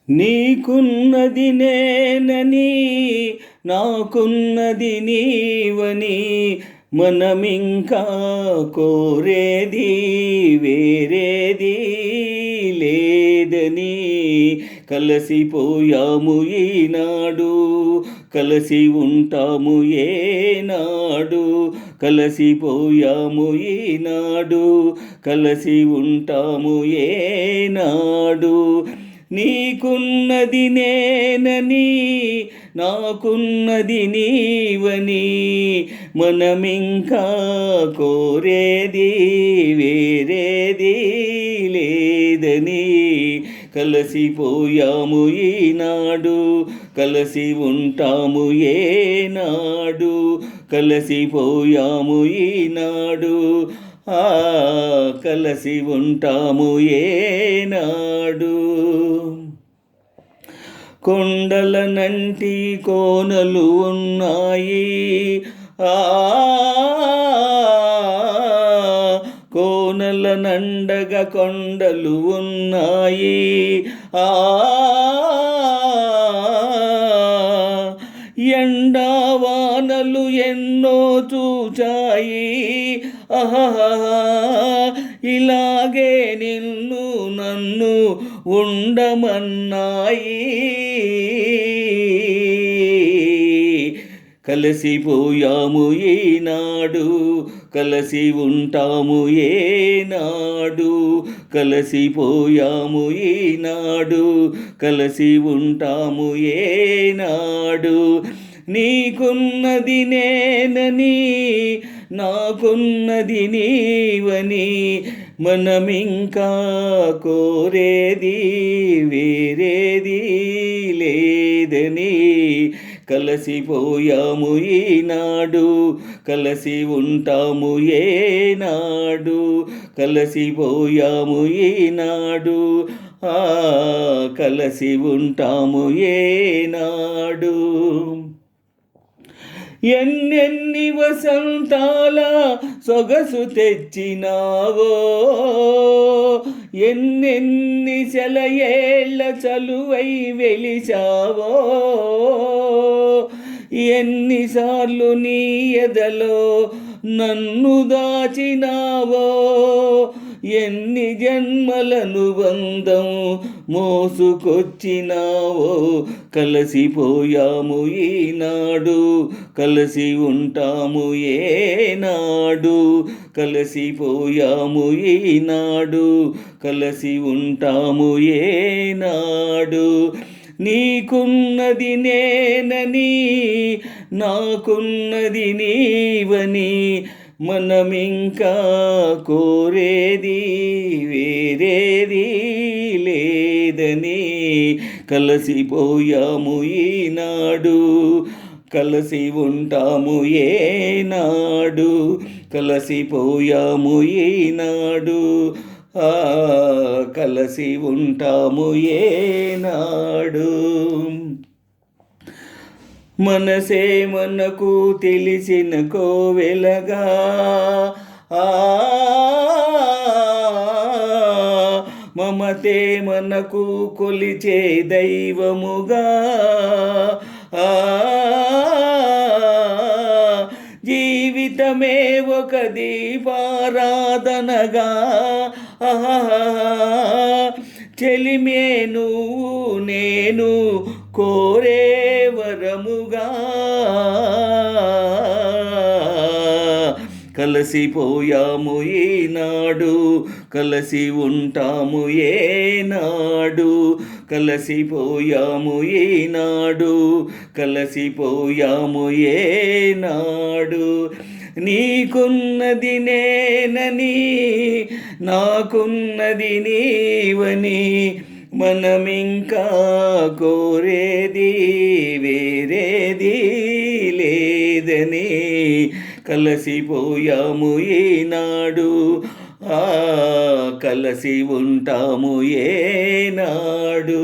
నీకున్నది నేనని నాకున్నది నీవని మనమింకా కోరేది వేరేది లేదని కలిసిపోయాము ఈనాడు కలిసి ఉంటాము ఏనాడు కలిసిపోయాము ఈనాడు కలిసి ఉంటాము ఏనాడు నీకున్నది నేనని నాకున్నది నీవని మనమింకా కోరేది వేరేది లేదని కలిసిపోయాము ఈనాడు కలిసి ఉంటాము ఏనాడు కలిసిపోయాము ఈనాడు కలిసి ఉంటాము ఏనాడు కొండలనంటి కోనలు ఉన్నాయి కోనల నండగ కొండలు ఉన్నాయి ఎండావానలు ఎన్నో చూచాయి ఇలాగే నిన్ను నన్ను ఉండమన్నాయి కలిసిపోయాము ఈనాడు కలిసి ఉంటాము ఏనాడు కలిసిపోయాము ఈనాడు కలిసి ఉంటాము ఏనాడు నీకున్నది నేనని నాకున్నది నీవని మనమింకా కోరేది వేరేది లేదని కలిసిపోయాము ఈనాడు కలిసి ఉంటాము ఏనాడు కలిసిపోయాము ఈనాడు కలిసి ఉంటాము ఏనాడు ఎన్నెన్ని వసంతాల సొగసు తెచ్చినావో ఎన్నెన్ని సెలయేళ్ళ చలువై వెలిచావో ఎన్నిసార్లు నీ ఎదలో నన్ను దాచినావో ఎన్ని జన్మలను బంధం మోసుకొచ్చినావో కలిసిపోయాము ఈనాడు కలిసి ఉంటాము ఏనాడు కలిసిపోయాము ఈనాడు కలిసి ఉంటాము ఏనాడు నీకున్నది నేనని నాకున్నది నీవని మనమింకా కోరేది వేరేది లేదని కలిసిపోయాము ఈనాడు కలిసి ఉంటాము ఏనాడు కలిసిపోయాము ఈనాడు కలిసి ఉంటాము ఏనాడు మనసే మనకు తెలిసిన కోవెలగా మమతే మనకు కొలిచే దైవముగా జీవితమే ఒక దీపారాధనగా చెలిమే నువ్వు నేను కోరే వరముగా కలిసిపోయాము ఈనాడు కలిసి ఉంటాము ఏనాడు కలిసిపోయాము ఈనాడు కలిసిపోయాము ఏనాడు నీకున్నది నేనని నాకున్నది నీవని మనమింకా కోరేది వేరేది లేదని కలిసిపోయాము ఈనాడు కలిసి ఉంటాము ఏనాడు.